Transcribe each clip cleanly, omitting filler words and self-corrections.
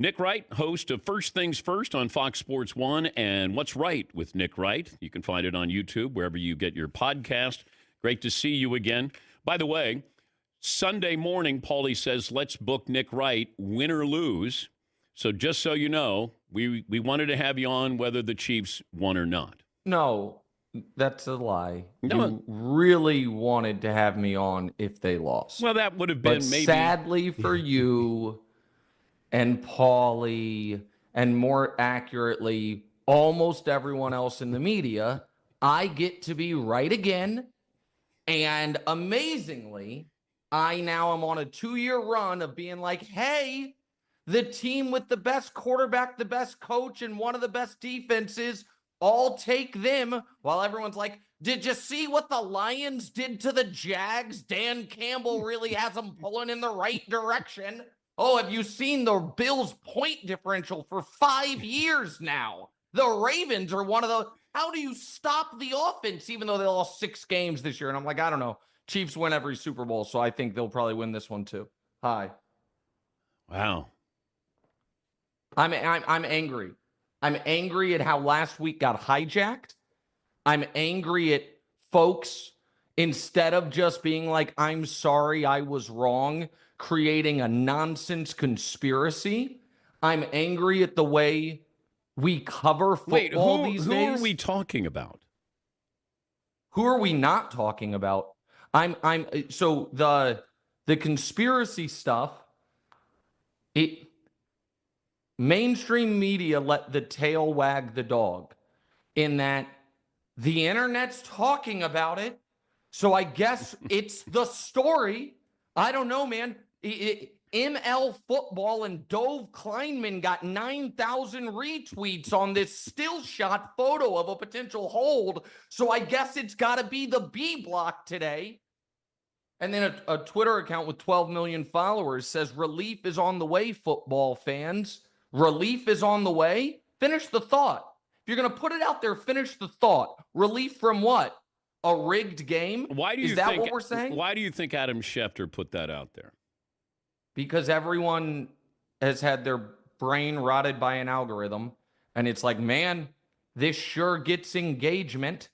Nick Wright, host of First Things First on Fox Sports 1 and What's Right with Nick Wright. You can find it on YouTube, wherever you get your podcast. Great to see you again. By the way, Sunday morning, Paulie says, let's book Nick Wright, win or lose. So just so you know, we wanted to have you on whether the Chiefs won or not. No, that's a lie. No. You really wanted to have me on if they lost. Well, that would have been but maybe. Sadly for you and Paulie, and more accurately, almost everyone else in the media, I get to be right again. And amazingly, I now am on a 2-year run of being like, hey, the team with the best quarterback, the best coach, and one of the best defenses, I'll take them, while everyone's like, did you see what the Lions did to the Jags? Dan Campbell really has them pulling in the right direction. Oh, have you seen the Bills' point differential for 5 years now? The Ravens are one of the, how do you stop the offense even though they lost 6 games this year? And I'm like, I don't know. Chiefs win every Super Bowl, so I think they'll probably win this one too. Hi. Wow. I'm angry. I'm angry at how last week got hijacked. I'm angry at folks, instead of just being like, I'm sorry, I was wrong, creating a nonsense conspiracy. I'm angry at the way we cover football these days. Who are we talking about? Who are we not talking about? So the conspiracy stuff, mainstream media let the tail wag the dog in that the internet's talking about it. So I guess it's the story. I don't know, man. ML Football and Dove Kleinman got 9,000 retweets on this still shot photo of a potential hold. So I guess it's got to be the B block today. And then a Twitter account with 12 million followers says relief is on the way, football fans. Relief is on the way. Finish the thought. If you're going to put it out there, finish the thought. Relief from what? A rigged game? Is that what we're saying? Why do you think Adam Schefter put that out there? Because everyone has had their brain rotted by an algorithm. And it's like, man, this sure gets engagement.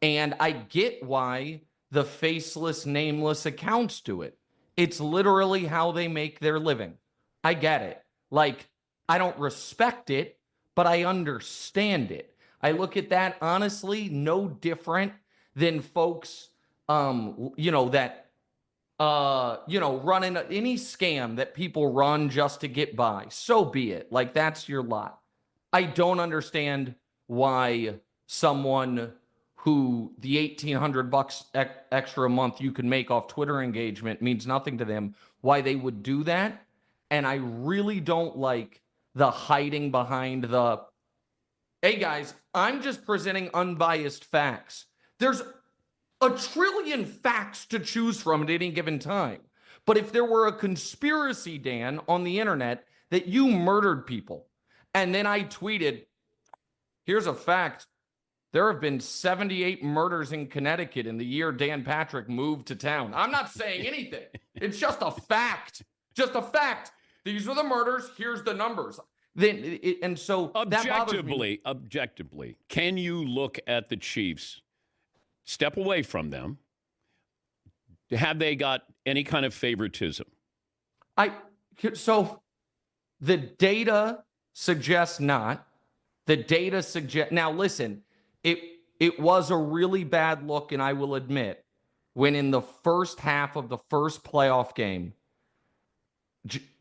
And I get why the faceless, nameless accounts do it. It's literally how they make their living. I get it. Like, I don't respect it, but I understand it. I look at that, honestly, no different than folks, running any scam that people run just to get by. So be it. Like, that's your lot. I don't understand why someone who the $1,800 extra a month you can make off Twitter engagement means nothing to them, why they would do that. And I really don't like the hiding behind the, hey guys, I'm just presenting unbiased facts. There's a trillion facts to choose from at any given time. But if there were a conspiracy, Dan, on the internet that you murdered people, and then I tweeted, here's a fact, there have been 78 murders in Connecticut in the year Dan Patrick moved to town. I'm not saying anything. It's just a fact. Just a fact. These are the murders. Here's the numbers. And so that bothers me. Objectively, can you look at the Chiefs, step away from them? Have they got any kind of favoritism? So the data suggests not. The data suggests. Now, listen, it was a really bad look, and I will admit, when in the first half of the first playoff game,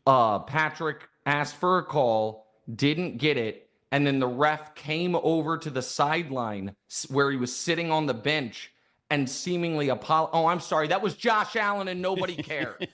Patrick asked for a call, didn't get it, and then the ref came over to the sideline where he was sitting on the bench and seemingly oh, I'm sorry, that was Josh Allen and nobody cared.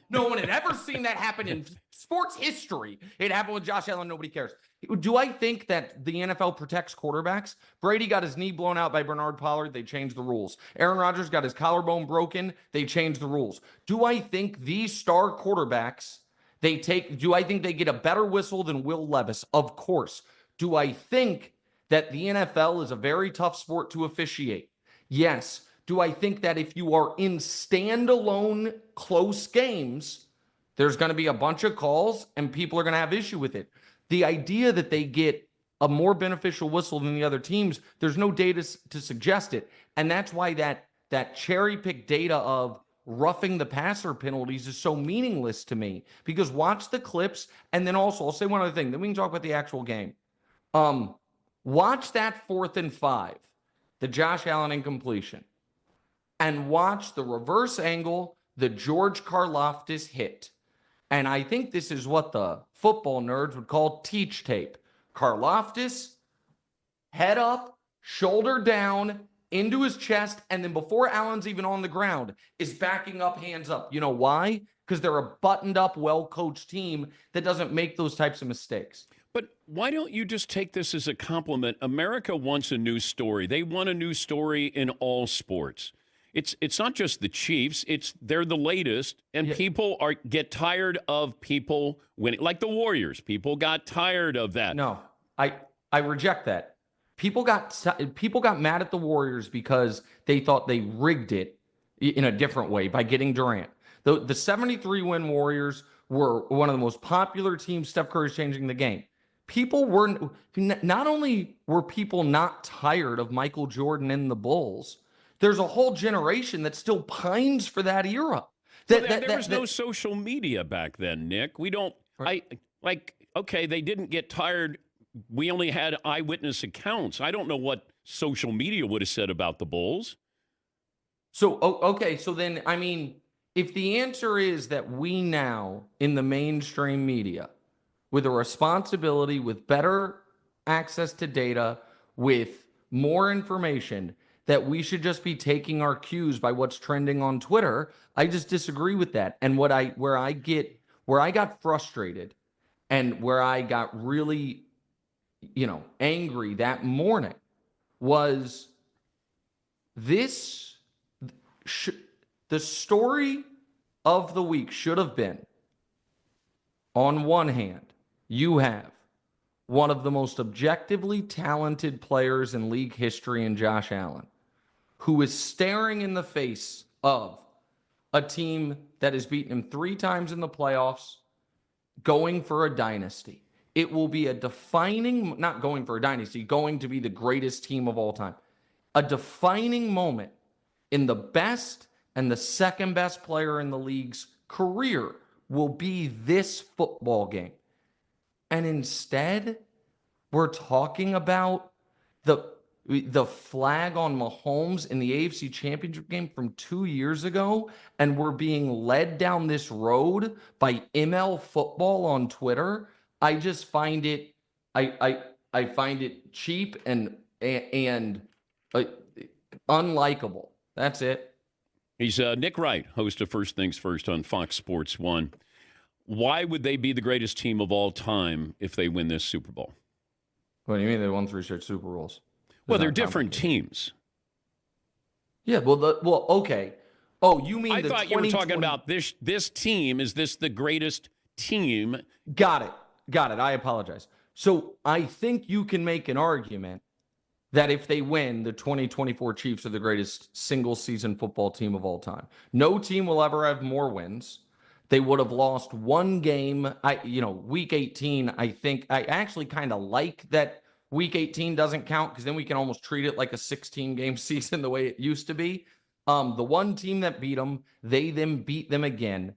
No one had ever seen that happen in sports history. It happened with Josh Allen, nobody cares. Do I think that the NFL protects quarterbacks? Brady got his knee blown out by Bernard Pollard. They changed the rules. Aaron Rodgers got his collarbone broken. They changed the rules. Do I think these star quarterbacks, do I think they get a better whistle than Will Levis? Of course. Do I think that the NFL is a very tough sport to officiate? Yes. Do I think that if you are in standalone close games, There's going to be a bunch of calls, and people are going to have issue with it. The idea that they get a more beneficial whistle than the other teams, there's no data to suggest it. And that's why that cherry-pick data of roughing the passer penalties is so meaningless to me. Because watch the clips, and then also, I'll say one other thing, then we can talk about the actual game. Watch that 4th and 5, the Josh Allen incompletion, and watch the reverse angle, the George Karlaftis hit. And I think this is what the football nerds would call teach tape. Karlaftis, head up, shoulder down, into his chest, and then before Allen's even on the ground, is backing up, hands up. You know why? Because they're a buttoned-up, well-coached team that doesn't make those types of mistakes. But why don't you just take this as a compliment? America wants a new story. They want a new story in all sports. It's not just the Chiefs. They're the latest, and people get tired of people winning. Like the Warriors, people got tired of that. No, I reject that. People got mad at the Warriors because they thought they rigged it in a different way by getting Durant. The 73-win Warriors were one of the most popular teams. Steph Curry's changing the game. People were not only were people not tired of Michael Jordan and the Bulls. There's a whole generation that still pines for that era. There was no social media back then, Nick. We don't. Okay, they didn't get tired. We only had eyewitness accounts. I don't know what social media would have said about the Bulls. So, okay. So then, I mean, if the answer is that we now, in the mainstream media, with a responsibility, with better access to data, with more information, that we should just be taking our cues by what's trending on Twitter, I just disagree with that. And where I got frustrated and where I got really, angry that morning was the story of the week should have been, on one hand, you have one of the most objectively talented players in league history in Josh Allen, who is staring in the face of a team that has beaten him 3 times in the playoffs, going for a dynasty. It will be not going for a dynasty, going to be the greatest team of all time. A defining moment in the best and the second best player in the league's career will be this football game. And instead, we're talking about the flag on Mahomes in the AFC Championship game from 2 years ago, and we're being led down this road by ML Football on Twitter. I just find it, I find it cheap and unlikable. That's it. He's Nick Wright, host of First Things First on Fox Sports 1. Why would they be the greatest team of all time if they win this Super Bowl? What do you mean they won 3 straight Super Bowls? Well, they're different teams. Yeah, okay. Oh, you mean I thought you were talking about this team. Is this the greatest team? Got it. I apologize. So I think you can make an argument that if they win, the 2024 Chiefs are the greatest single-season football team of all time. No team will ever have more wins. They would have lost one game. Week 18, I think. I actually kind of like that Week 18 doesn't count because then we can almost treat it like a 16-game season the way it used to be. The one team that beat them, they then beat them again.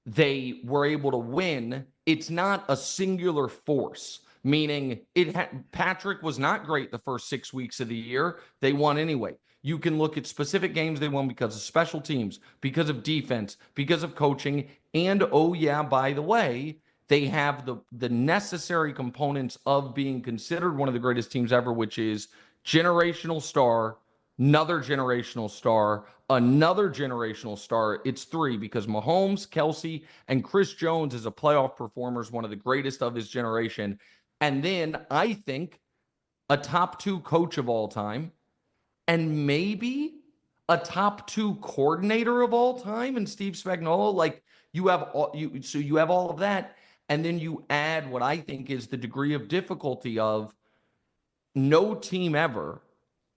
They were able to win. It's not a singular force, meaning Patrick was not great the first 6 weeks of the year. They won anyway. You can look at specific games they won because of special teams, because of defense, because of coaching, and by the way, they have the necessary components of being considered one of the greatest teams ever, which is generational star, another generational star, another generational star. It's 3 because Mahomes, Kelsey, and Chris Jones is a playoff performer, is one of the greatest of his generation. And then I think a top 2 coach of all time, and maybe a top 2 coordinator of all time in Steve Spagnuolo. Like you have all of that. And then you add what I think is the degree of difficulty of no team ever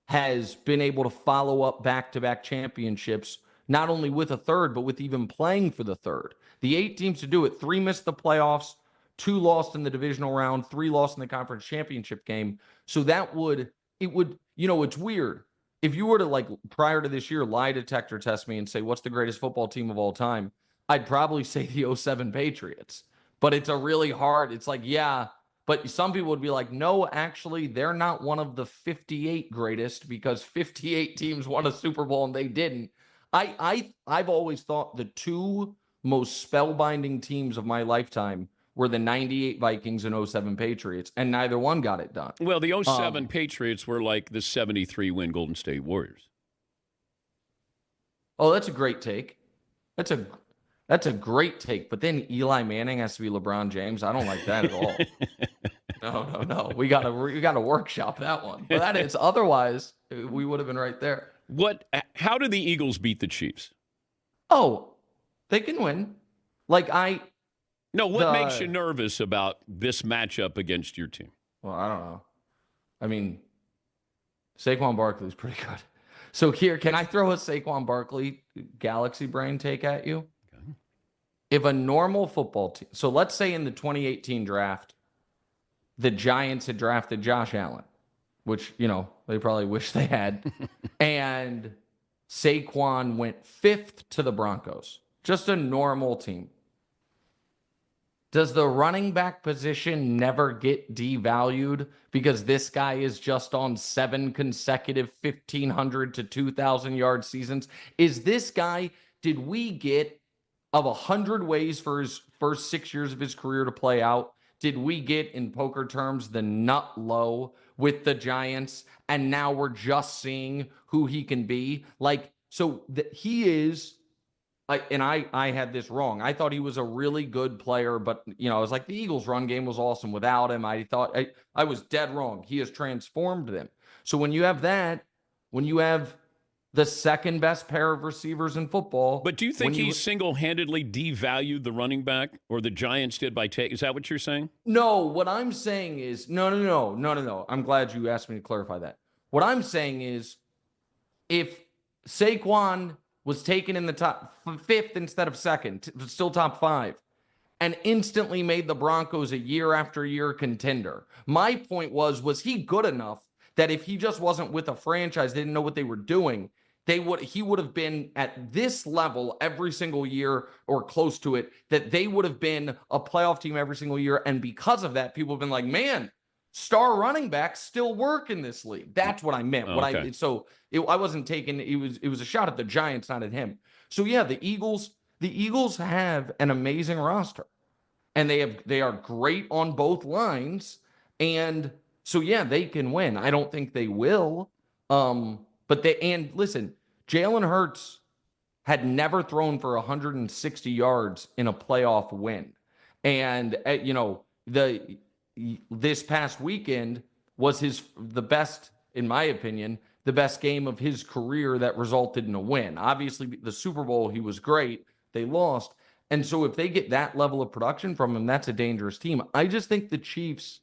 has been able to follow up back-to-back championships, not only with a third, but with even playing for the third. The 8 teams to do it, 3 missed the playoffs, 2 lost in the divisional round, 3 lost in the conference championship game. So it's weird. If you were to, like, prior to this year, lie detector test me and say, what's the greatest football team of all time? I'd probably say the '07 Patriots. But it's it's like, yeah, but some people would be like, no, actually, they're not one of the 58 greatest because 58 teams won a Super Bowl and they didn't. I've always thought the 2 most spellbinding teams of my lifetime were the 98 Vikings and '07 Patriots, and neither one got it done. Well, the '07 Patriots were like the 73 win Golden State Warriors. Oh, that's a great take. That's a great take. But then Eli Manning has to be LeBron James. I don't like that at all. No. We gotta workshop that one. But that is, otherwise we would have been right there. How do the Eagles beat the Chiefs? Oh, they can win. What makes you nervous about this matchup against your team? Well, I don't know. I mean, Saquon Barkley's pretty good. So here, can I throw a Saquon Barkley galaxy brain take at you? Okay. If a normal football team, so let's say in the 2018 draft, the Giants had drafted Josh Allen, which, they probably wish they had, and Saquon went 5th to the Broncos, just a normal team. Does the running back position never get devalued because this guy is just on 7 consecutive 1,500 to 2,000 yard seasons? Is this guy, did we get, of 100 ways for his first 6 years of his career to play out, did we get, in poker terms, the nut low with the Giants, and now we're just seeing who he can be? He is... I had this wrong. I thought he was a really good player, but, I was like, the Eagles' run game was awesome without him. I thought I was dead wrong. He has transformed them. So when you have that, when you have the second best pair of receivers in football. But do you think he single-handedly devalued the running back, or the Giants did by take? Is that what you're saying? No, what I'm saying is, no. I'm glad you asked me to clarify that. What I'm saying is, if Saquon was taken in the top 5th instead of 2nd, still top 5, and instantly made the Broncos a year after year contender. My point was he good enough that if he just wasn't with a franchise, they didn't know what they were doing, he would have been at this level every single year or close to it, that they would have been a playoff team every single year. And because of that, people have been like, man, star running backs still work in this league. That's what I meant. Okay. I wasn't taking, it was a shot at the Giants, not at him. So yeah, the Eagles have an amazing roster, and they are great on both lines. And so yeah, they can win. I don't think they will. Listen, Jalen Hurts had never thrown for 160 yards in a playoff win. And this past weekend was the best, in my opinion, the best game of his career that resulted in a win. Obviously, the Super Bowl, he was great. They lost. And so if they get that level of production from him, that's a dangerous team. I just think the Chiefs,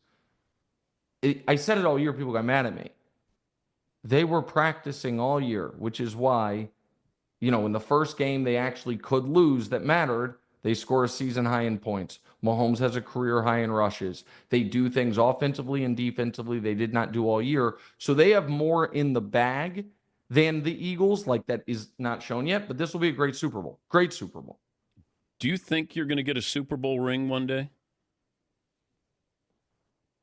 I said it all year, people got mad at me. They were practicing all year, which is why, in the first game they actually could lose that mattered, they score a season high in points. Mahomes has a career high in rushes. They do things offensively and defensively they did not do all year. So they have more in the bag than the Eagles. That is not shown yet, but this will be a great Super Bowl. Great Super Bowl. Do you think you're going to get a Super Bowl ring one day?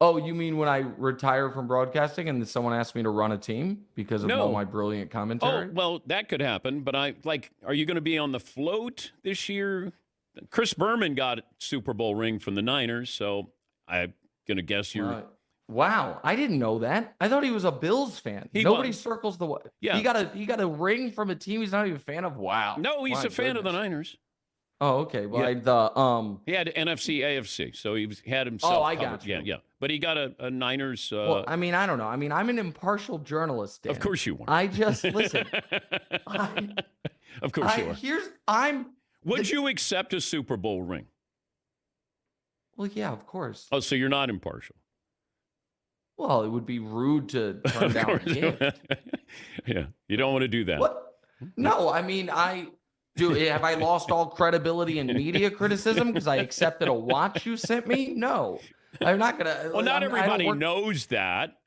Oh, you mean when I retire from broadcasting and someone asks me to run a team because of all my brilliant commentary? Oh, well, that could happen, but are you going to be on the float this year? Chris Berman got a Super Bowl ring from the Niners, so I'm going to guess you're... Wow, I didn't know that. I thought he was a Bills fan. Nobody circles the... Yeah. He got a ring from a team he's not even a fan of? Wow. No, he's a fan of the Niners. Oh, okay. Well, yeah. He had NFC, AFC, so he had himself. Oh, I got you. Yeah. But he got a Niners. Well, I mean, I don't know. I mean, I'm an impartial journalist, Dan. Of course you are. I just listen. Of course you are. Would you accept a Super Bowl ring? Well, yeah, of course. Oh, so you're not impartial. Well, it would be rude to turn down a gift. Yeah, you don't want to do that. What? No, I mean, Have I lost all credibility in media criticism because I accepted a watch you sent me? No. I'm not going to. Well, not everybody knows that.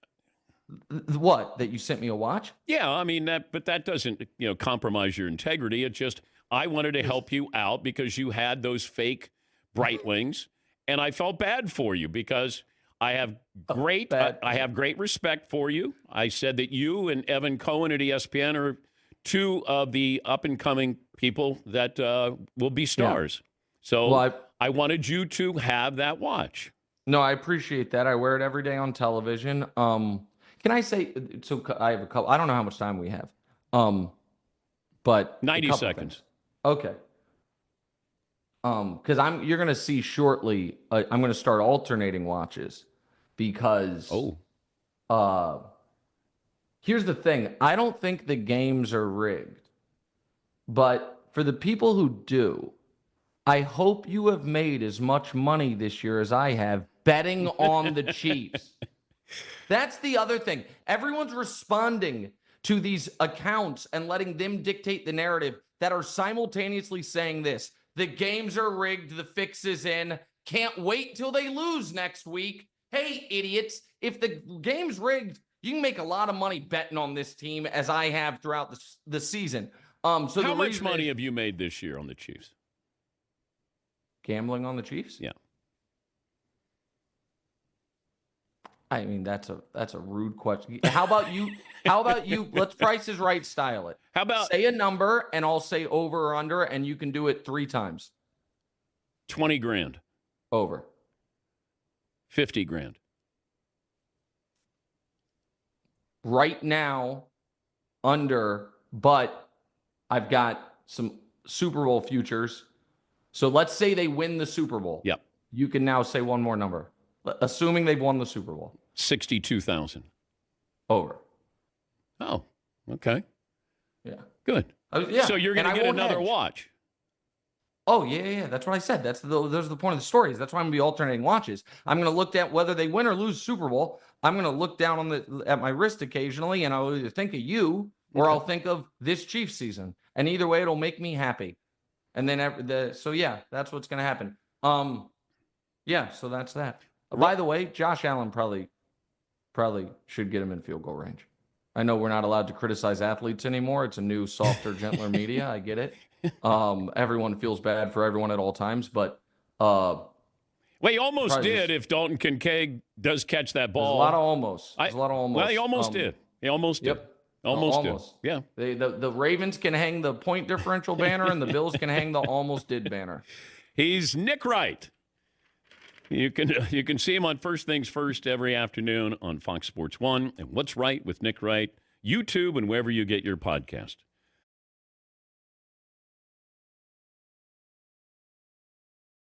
What? That you sent me a watch? Yeah, I mean, but that doesn't, compromise your integrity. It's just I wanted to help you out because you had those fake Breitlings, and I felt bad for you because I have great respect for you. I said that you and Evan Cohen at ESPN are two of the up-and-coming people that will be stars. Yeah. So I wanted you to have that watch. No, I appreciate that. I wear it every day on television. Can I say, so I have a couple, I don't know how much time we have, but 90 seconds. Things. Okay. Because you're going to see shortly, I'm going to start alternating watches because, here's the thing. I don't think the games are rigged, but for the people who do, I hope you have made as much money this year as I have betting on the Chiefs. That's the other thing. Everyone's responding to these accounts and letting them dictate the narrative that are simultaneously saying this. The games are rigged. The fix is in. Can't wait till they lose next week. Hey, idiots. If the game's rigged, you can make a lot of money betting on this team as I have throughout the season. So how much money have you made this year on the Chiefs? Gambling on the Chiefs? Yeah. I mean, that's a rude question. How about you? Let's Price is Right style it. How about say a number and I'll say over or under, and you can do it 3 times. 20 grand. Over. 50 grand. Right now, under, but I've got some Super Bowl futures. So let's say they win the Super Bowl. Yep. You can now say one more number. Assuming they've won the Super Bowl. 62,000. Over. Oh, okay. Yeah. Good. Yeah. So you're going to get another watch. Oh, yeah. That's what I said. Those are the point of the stories. That's why I'm going to be alternating watches. I'm going to look at whether they win or lose Super Bowl. I'm going to look down at my wrist occasionally, and I'll either think of you or I'll think of this Chiefs season. And either way, it'll make me happy. And then that's what's going to happen. Yeah, so that's that. By the way, Josh Allen probably should get him in field goal range. I know we're not allowed to criticize athletes anymore. It's a new, softer, gentler media. I get it. Everyone feels bad for everyone at all times, but well, he almost did if Dalton Kincaid does catch that ball. There's a lot of almost. Well, he almost did. He almost did. Yep. Almost did. Yeah. The Ravens can hang the point differential banner, and the Bills can hang the almost did banner. He's Nick Wright. You can see him on First Things First every afternoon on Fox Sports 1 and What's Right with Nick Wright, YouTube, and wherever you get your podcast.